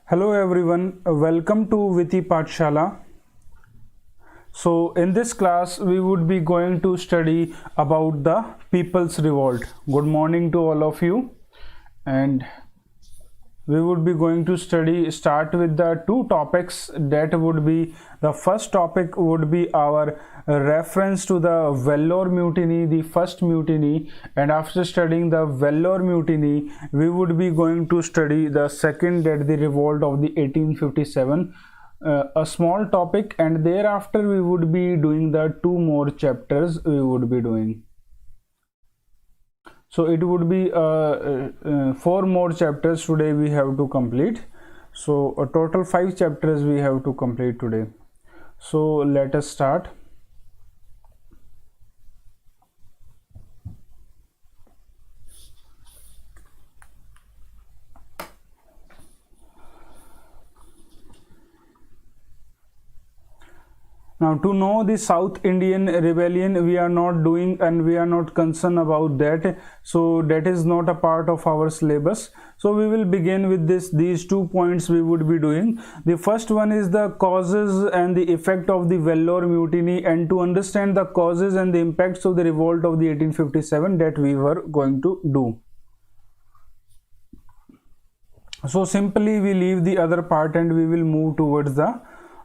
Hello everyone, welcome to Viti Pathshala. So in this class we would be going to study about the People's Revolt. Good morning to all of you, and we would be going to start with the two topics. That would be, the first topic would be our reference to the Vellore Mutiny, the first mutiny, and after studying the Vellore Mutiny we would be going to study the second, that the revolt of the 1857, a small topic, and thereafter we would be doing the two more chapters we would be doing. So it would be four more chapters today we have to complete. So a total 5 chapters we have to complete today. So let us start. Now, to know the South Indian rebellion, we are not doing and we are not concerned about that. So that is not a part of our syllabus. So we will begin with these 2 points we would be doing. The first one is the causes and the effect of the Vellore Mutiny, and to understand the causes and the impacts of the revolt of the 1857, that we were going to do. So simply we leave the other part and we will move towards the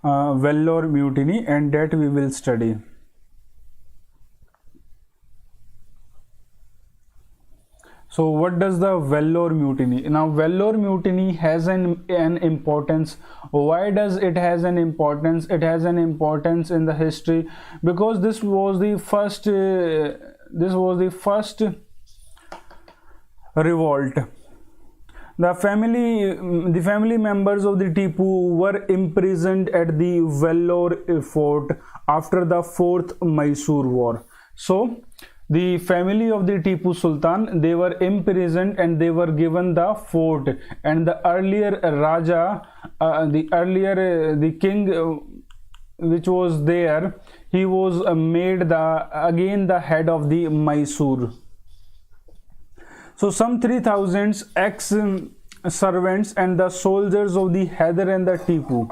Vellore Mutiny, and that we will study. So what does the Vellore Mutiny? Now Vellore Mutiny has an importance. Why does it has an importance? It has an importance in the history because this was the first revolt. The family members of the Tipu were imprisoned at the Vellore fort after the 4th Mysore War. So the family of the Tipu Sultan, they were imprisoned and they were given the fort, and the earlier Raja, the king which was there, he was made again the head of the Mysore. So some 3,000 ex-servants and the soldiers of the Hyder and the Tipu.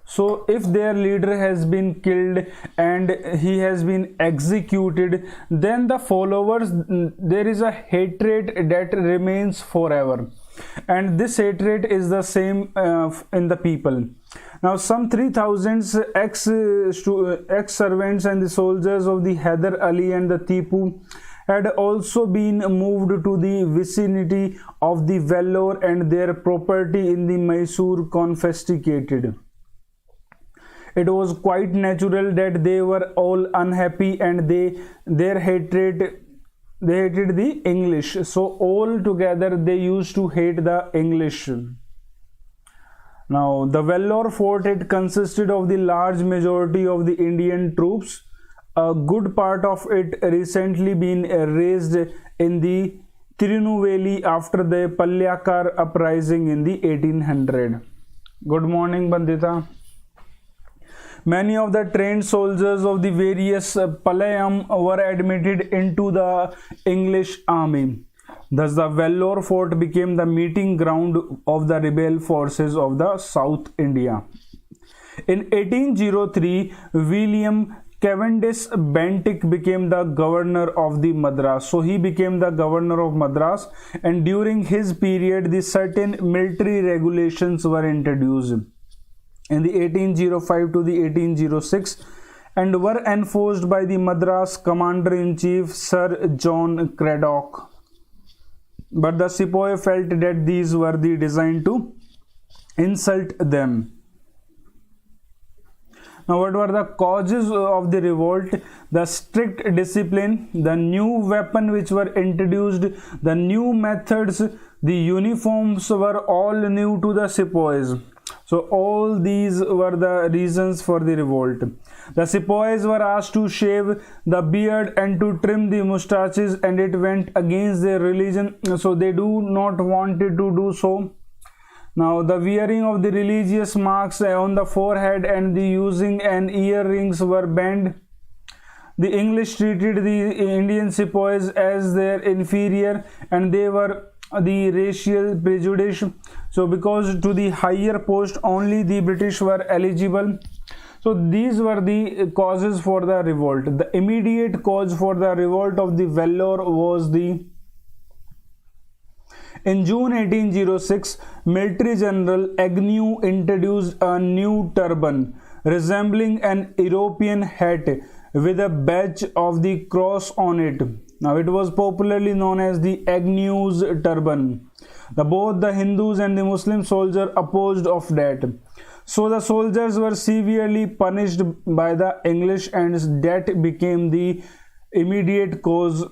So if their leader has been killed and he has been executed, then the followers, there is a hatred that remains forever. And this hatred is the same in the people. Now some 3,000 ex-servants and the soldiers of the Hyder Ali and the Tipu had also been moved to the vicinity of the Vellore and their property in the Mysore confiscated. It was quite natural that they were all unhappy and they hated the English. So all together they used to hate the English. Now the Vellore fort, it consisted of the large majority of the Indian troops. A good part of it recently been raised in the Tirunelveli after the Palyakar uprising in the 1800. Good morning, Bandita. Many of the trained soldiers of the various Palayam were admitted into the English army. Thus the Vellore fort became the meeting ground of the rebel forces of the South India. In 1803, William Cavendish Bentinck became the governor of the Madras. So he became the governor of Madras, and during his period the certain military regulations were introduced in the 1805 to the 1806 and were enforced by the Madras Commander-in-Chief Sir John Cradock. But the Sepoy felt that these were designed to insult them. Now, what were the causes of the revolt? The strict discipline, the new weapon which were introduced, the new methods, the uniforms were all new to the sepoys. So all these were the reasons for the revolt. The sepoys were asked to shave the beard and to trim the mustaches, and it went against their religion, so they do not wanted to do so. Now the wearing of the religious marks on the forehead and the using an earrings were banned. The English treated the Indian sepoys as their inferior, and they were the racial prejudice. So because to the higher post only the British were eligible. So these were the causes for the revolt. The immediate cause for the revolt of the Vellore was the in June 1806, Military General Agnew introduced a new turban resembling an European hat with a badge of the cross on it. Now it was popularly known as the Agnew's turban. Both the Hindus and the Muslim soldiers opposed of that. So the soldiers were severely punished by the English, and that became the immediate cause.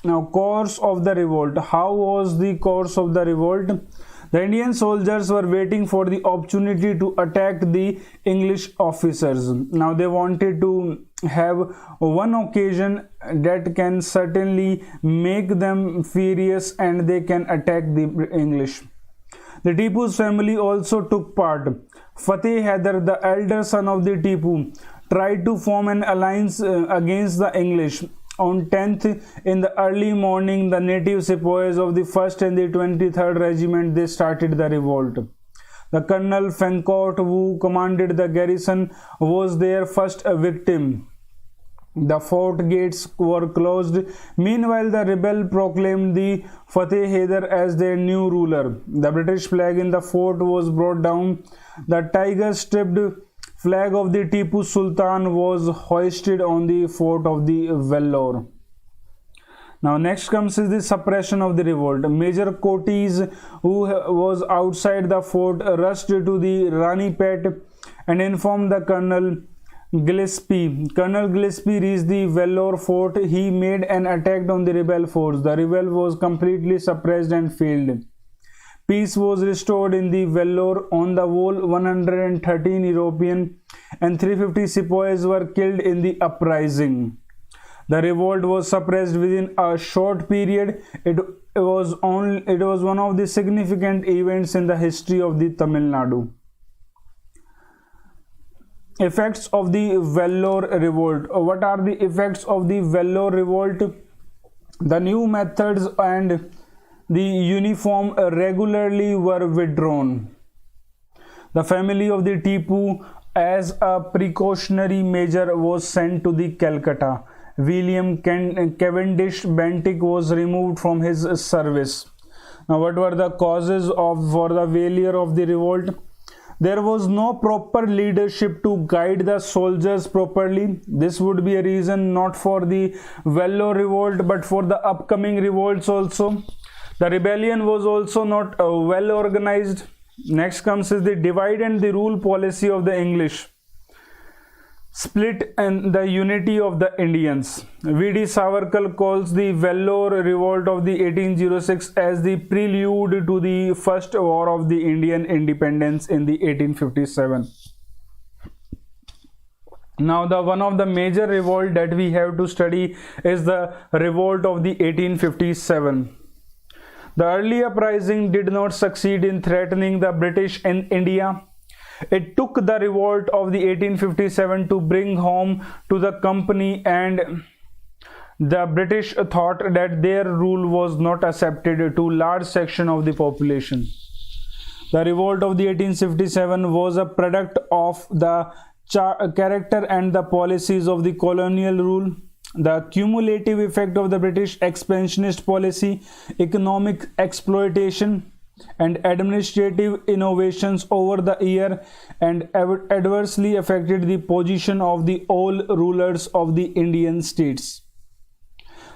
Now, course of the revolt. How was the course of the revolt? The Indian soldiers were waiting for the opportunity to attack the English officers. Now they wanted to have one occasion that can certainly make them furious and they can attack the English. The Tipu's family also took part. Fateh Haider, the elder son of the Tipu, tried to form an alliance against the English. On 10th in the early morning, the native sepoys of the 1st and the 23rd Regiment, they started the revolt. The Colonel Fancourt, who commanded the garrison, was their first victim. The fort gates were closed. Meanwhile, the rebel proclaimed the Fateh Haider as their new ruler. The British flag in the fort was brought down. The tiger-striped flag of the Tipu Sultan was hoisted on the fort of the Vellore. Now next comes is the suppression of the revolt. Major Cotis, who was outside the fort, rushed to the Rani Pet and informed the Colonel Gillespie. Colonel Gillespie reached the Vellore fort. He made an attack on the rebel force. The rebel was completely suppressed and failed. Peace was restored in the Vellore. On the whole, 113 European and 350 sepoys were killed in the uprising. The revolt was suppressed within a short period. It was one of the significant events in the history of the Tamil Nadu. Effects of the Vellore revolt. What are the effects of the Vellore revolt? The new methods and the uniform regularly were withdrawn. The family of the Tipu, as a precautionary measure, was sent to the Calcutta. William Cavendish Bentinck was removed from his service. Now, what were the causes for the failure of the revolt? There was no proper leadership to guide the soldiers properly. This would be a reason not for the Vellore revolt but for the upcoming revolts also. The rebellion was also not well organized. Next comes is the divide and the rule policy of the English. Split and the unity of the Indians. V.D. Savarkar calls the Vellore revolt of the 1806 as the prelude to the first war of the Indian independence in the 1857. Now one of the major revolt that we have to study is the revolt of the 1857. The early uprising did not succeed in threatening the British in India. It took the revolt of the 1857 to bring home to the company, and the British thought that their rule was not accepted to large section of the population. The revolt of the 1857 was a product of the character and the policies of the colonial rule. The cumulative effect of the British expansionist policy, economic exploitation, and administrative innovations over the year and adversely affected the position of the old rulers of the Indian states.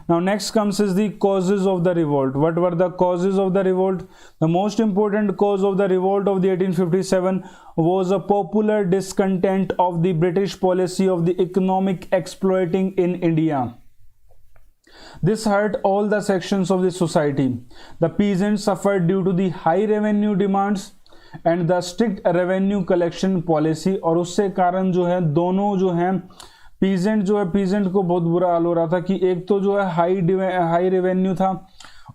Now next comes is the causes of the revolt. What were the causes of the revolt? The most important cause of the revolt of the 1857 was a popular discontent of the British policy of the economic exploiting in India. This hurt all the sections of the society. The peasants suffered due to the high revenue demands and the strict revenue collection policy, और उससे कारण जो है दोनों जो हैं peasant को बहुत बुरा हाल हो रहा था कि एक तो जो है हाई रेवेन्यू था,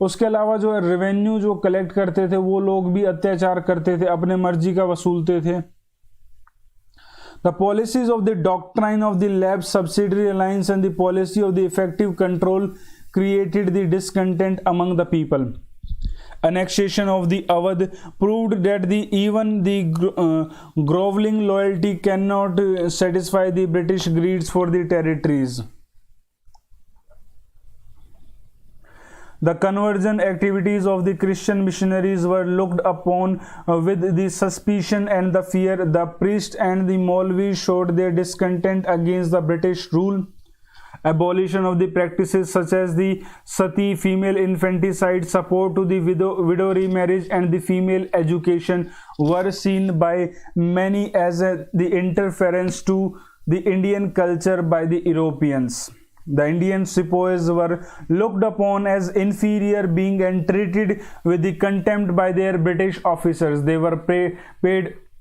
उसके अलावा जो है रेवेन्यू जो कलेक्ट करते थे वो लोग भी अत्याचार करते थे, अपने मर्जी का वसूलते थे. The policies of the doctrine of the Lab Subsidiary Alliance and the policy of the effective control created the discontent among the people. annexation of the Awadh proved that even the groveling loyalty cannot satisfy the British greeds for the territories. The conversion activities of the Christian missionaries were looked upon with the suspicion and the fear. The priests and the Maulvis showed their discontent against the British rule. Abolition of the practices such as the sati, female infanticide, support to the widow remarriage, and the female education were seen by many as the interference to the Indian culture by the Europeans. The Indian sepoys were looked upon as inferior being and treated with the contempt by their British officers. They were paid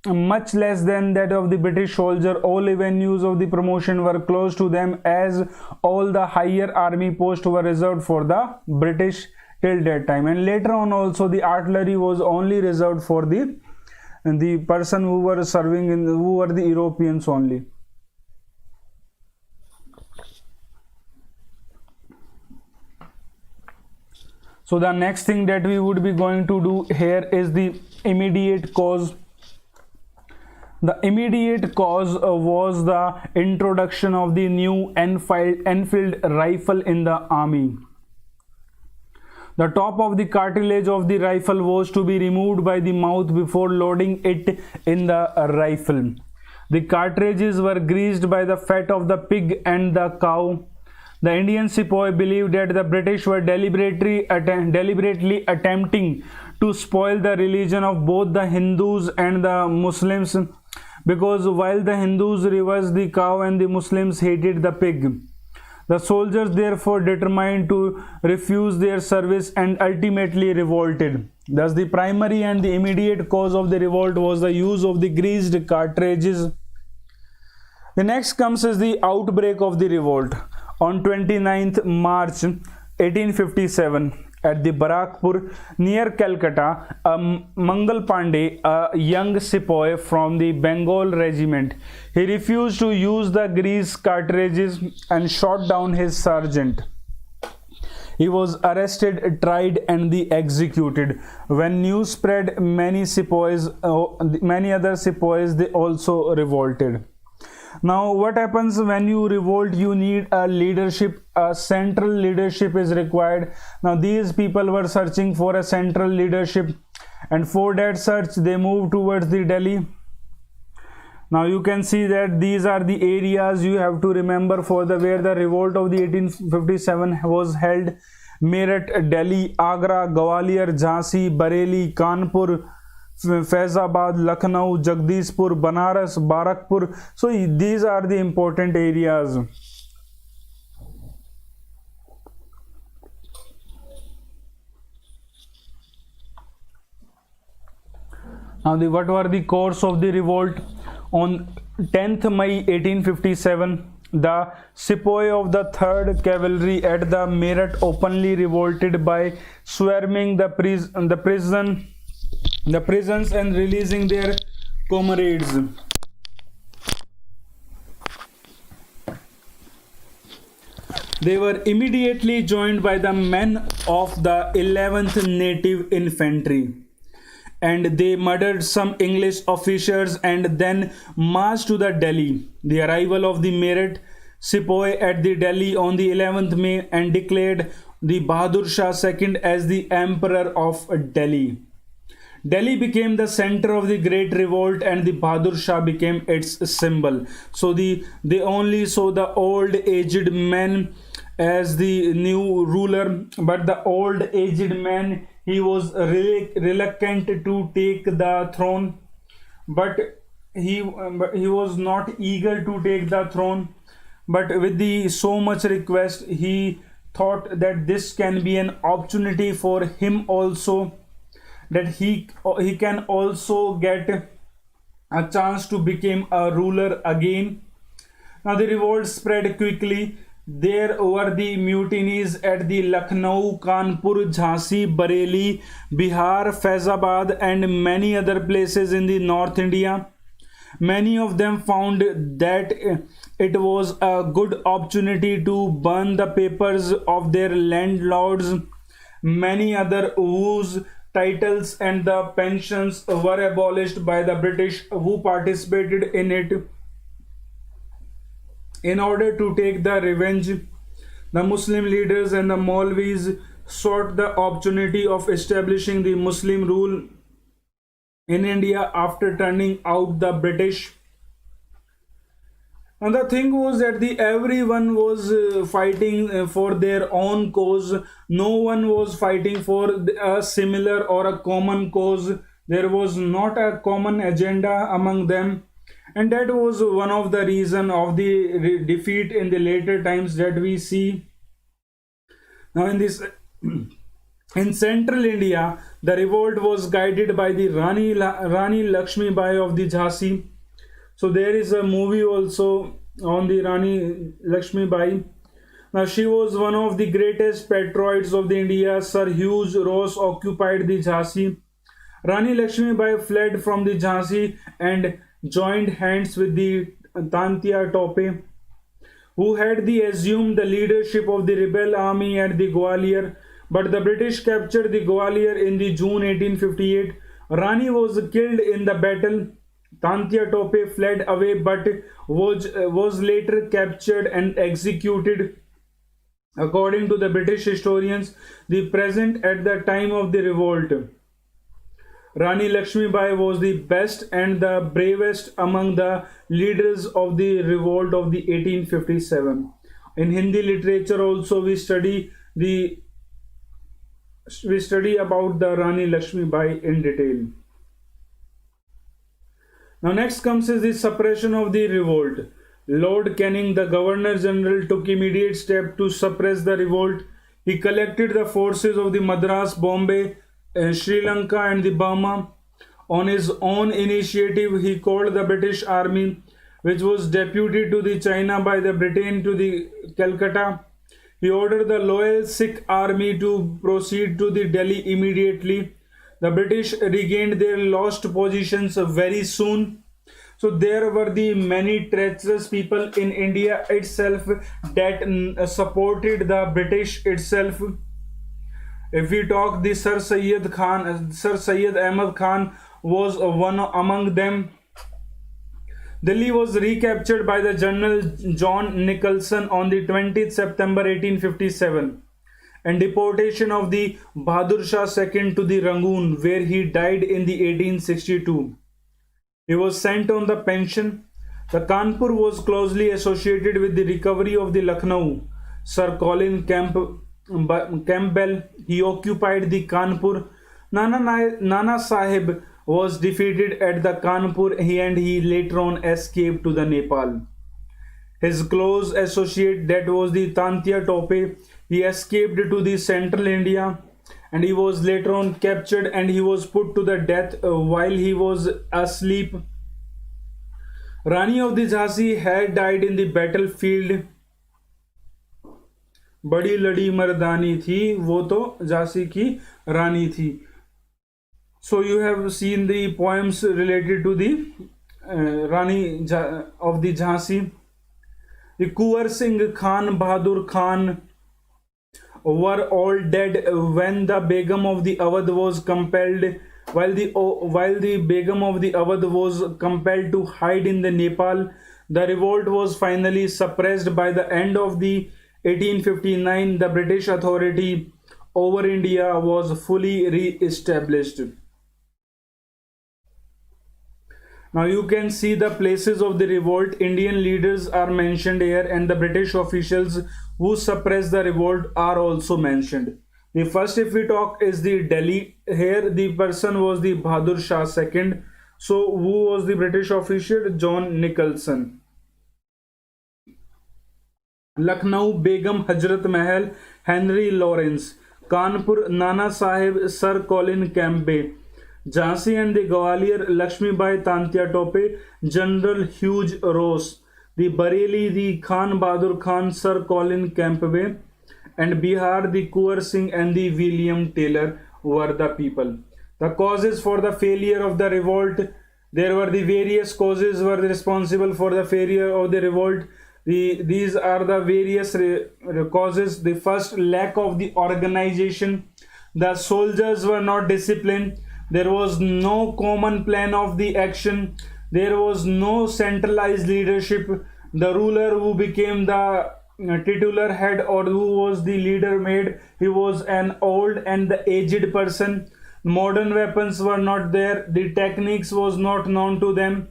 much less than that of the British soldier. All avenues of the promotion were closed to them, as all the higher army posts were reserved for the British till that time. And later on also the artillery was only reserved for the person who were serving in who were the Europeans only. So the next thing that we would be going to do here is the immediate cause. The immediate cause was the introduction of the new Enfield rifle in the army. The top of the cartridge of the rifle was to be removed by the mouth before loading it in the rifle. The cartridges were greased by the fat of the pig and the cow. The Indian sepoy believed that the British were deliberately attempting to spoil the religion of both the Hindus and the Muslims, because while the Hindus reverenced the cow and the Muslims hated the pig. The soldiers therefore determined to refuse their service and ultimately revolted. Thus the primary and the immediate cause of the revolt was the use of the greased cartridges. The next comes is the outbreak of the revolt. On 29th March 1857, at the Barakpur near Calcutta, Mangal Pandey, a young sepoy from the Bengal regiment, he refused to use the grease cartridges and shot down his sergeant. He was arrested, tried, and executed. When news spread, many other sepoys, they also revolted. Now what happens when you revolt? You need a leadership. A central leadership is required. Now these people were searching for a central leadership, and for that search they moved towards the Delhi. Now you can see that these are the areas you have to remember for where the revolt of the 1857 was held: Meerut, Delhi, Agra, Gwalior, Jhansi, Bareilly, Kanpur, Faizabad, Lucknow, Jagdishpur, Banaras, Barakpur. So these are the important areas. Now what were the course of the revolt? On 10th May 1857, the sepoy of the 3rd Cavalry at the Meerut openly revolted by swarming the prisons and releasing their comrades. They were immediately joined by the men of the 11th Native Infantry, and they murdered some English officers and then marched to the Delhi. The arrival of the Meerut sepoy at the Delhi on the 11th May and declared the Bahadur Shah II as the Emperor of Delhi. Delhi became the center of the great revolt, and the Bahadur Shah became its symbol. So they only saw the old aged man as the new ruler, but the old aged man, he was reluctant to take the throne, but he was not eager to take the throne. But with the so much request, he thought that this can be an opportunity for him also, that he can also get a chance to become a ruler again. Now the revolt spread quickly. There were the mutinies at the Lucknow, Kanpur, Jhansi, Bareilly, Bihar, Faizabad, and many other places in the North India. Many of them found that it was a good opportunity to burn the papers of their landlords. Many other whose titles and the pensions were abolished by the British who participated in it. In order to take the revenge, the Muslim leaders and the Maulvis sought the opportunity of establishing the Muslim rule in India after turning out the British. And the thing was that the everyone was fighting for their own cause. No one was fighting for a similar or a common cause. There was not a common agenda among them, and that was one of the reason of the defeat in the later times that we see. Now in this in central India, the revolt was guided by the Rani Lakshmi Bai of the Jhansi. So there is a movie also on the Rani Lakshmi Bai. Now she was one of the greatest patriots of the India. Sir Hugh Ross occupied the Jhansi. Rani Lakshmi Bai fled from the Jhansi and joined hands with the Tantia Tope, who had assumed the leadership of the rebel army at the Gwalior. But the British captured the Gwalior in the June 1858. Rani was killed in the battle. Tantia Tope fled away but was later captured and executed. According to the British historians, the present at the time of the revolt, Rani Lakshmi Bai was the best and the bravest among the leaders of the revolt of the 1857. In Hindi literature also we study about the Rani Lakshmi Bai in detail. Now next comes is the suppression of the revolt. Lord Canning, the Governor General, took immediate step to suppress the revolt. He collected the forces of the Madras, Bombay, Sri Lanka and the Burma. On his own initiative, he called the British Army, which was deputed to the China by the Britain to the Calcutta. He ordered the loyal Sikh army to proceed to the Delhi immediately. The British regained their lost positions very soon. So there were the many treacherous people in India itself that supported the British itself. If we talk, the Sir Syed Ahmad Khan was one among them. Delhi was recaptured by the General John Nicholson on the 20th September 1857, and deportation of the Bahadur Shah II to the Rangoon, where he died in the 1862. He was sent on the pension. The Kanpur was closely associated with the recovery of the Lucknow. Sir Colin Campbell, he occupied the Kanpur. Nana Sahib was defeated at the Kanpur and he later on escaped to the Nepal. His close associate, that was the Tantia Tope, he escaped to the central India and he was later on captured and he was put to the death while he was asleep. Rani of the Jhansi had died in the battlefield. बड़ी लड़ी मर्दानी थी, वो तो झांसी की रानी थी. So you have seen the poems related to the Rani of the Jhansi. The Kuwar Singh Khan, Bahadur Khan were all dead when the Begum of the Awadh was compelled, while the Begum of the Awadh was compelled to hide in the Nepal. The revolt was finally suppressed by the end of the 1859. The British authority over India was fully re-established. Now you can see the places of the revolt. Indian leaders are mentioned here and the British officials who suppressed the revolt are also mentioned. The first, if we talk, is the Delhi. Here the person was the Bahadur Shah II. So who was the British official? John Nicholson. Lucknow, Begum Hazrat Mahal, Henry Lawrence. Kanpur, Nana Sahib, Sir Colin Campbell. Jhansi and the Gwalior, Lakshmi Bai Tantia Tope, General Hugh Ross. The Bareilly, the Khan Bahadur Khan, Sir Colin Campbell, and Bihar, the Kuwar Singh and the William Taylor were the people. The causes for the failure of the revolt. There were the various causes were responsible for the failure of the revolt. These are the various causes. The first, lack of the organization. The soldiers were not disciplined. There was no common plan of the action. There was no centralized leadership. The ruler who became the titular head or who was the leader made, he was an old and the aged person. Modern weapons were not there. The techniques was not known to them.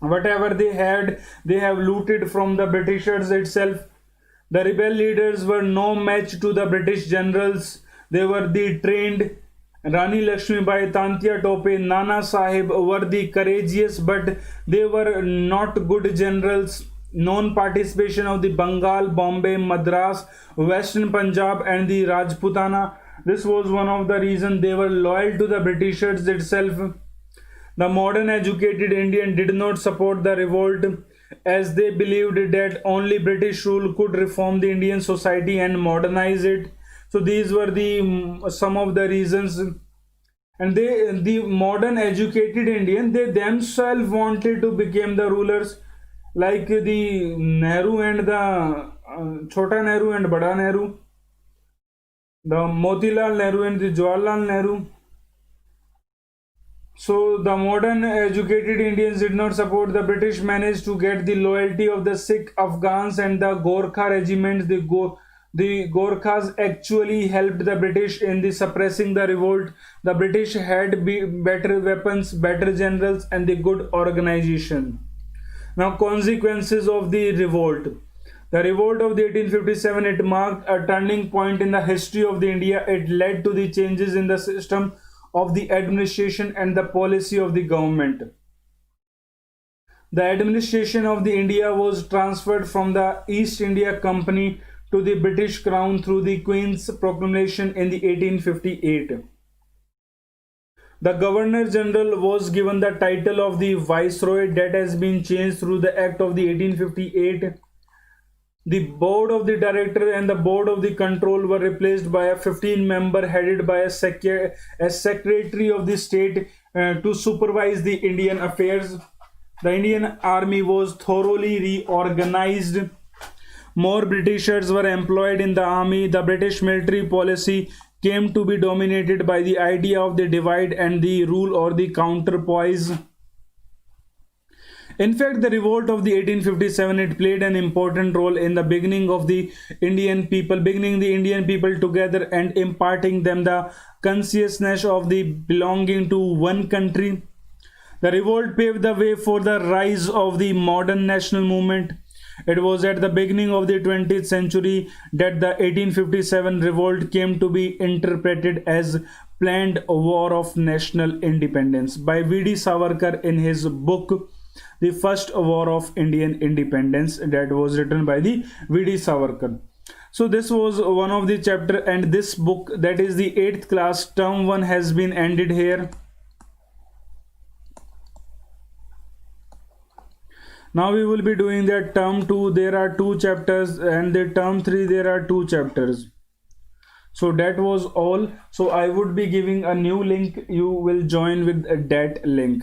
Whatever they had, they have looted from the Britishers itself. The rebel leaders were no match to the British generals. They were the trained. Rani Lakshmibai, Tantia Tope, Nana Sahib were the courageous, but they were not good generals. Non-participation of the Bengal, Bombay, Madras, Western Punjab and the Rajputana. This was one of the reasons they were loyal to the Britishers itself. The modern educated Indian did not support the revolt as they believed that only British rule could reform the Indian society and modernize it. So these were the some of the reasons. And the modern educated Indian, they themselves wanted to become the rulers, like the Nehru and the Chota Nehru and Bada Nehru, the Motilal Nehru and the Jawaharlal Nehru. So the modern educated Indians did not support the British, managed to get the loyalty of the Sikh, Afghans and the Gorkha regiments. The Gorkhas actually helped the British in the suppressing the revolt. The British had better weapons, better generals and the good organization. Now, consequences of the revolt. The revolt of the 1857, it marked a turning point in the history of the India. It led to the changes in the system of the administration and the policy of the government. The administration of the India was transferred from the East India Company to the British Crown through the Queen's proclamation in the 1858. The Governor General was given the title of the Viceroy, that has been changed through the Act of the 1858. The Board of the Director and the Board of the Control were replaced by a 15-member headed by a Secretary of the State to supervise the Indian affairs. The Indian Army was thoroughly reorganized. More Britishers were employed in the army. The British military policy came to be dominated by the idea of the divide and the rule or the counterpoise. In fact, the revolt of the 1857, it played an important role in the beginning the Indian people together and imparting them the consciousness of the belonging to one country. The revolt paved the way for the rise of the modern national movement. It was at the beginning of the 20th century that the 1857 revolt came to be interpreted as planned war of national independence by V.D. Savarkar in his book The First War of Indian Independence, that was written by the V.D. Savarkar. So this was one of the chapter, and this book, that is the 8th class term 1, has been ended here. Now we will be doing the term 2. There are 2 chapters, and the term 3 there are 2 chapters. So that was all. So I would be giving a new link. You will join with that link.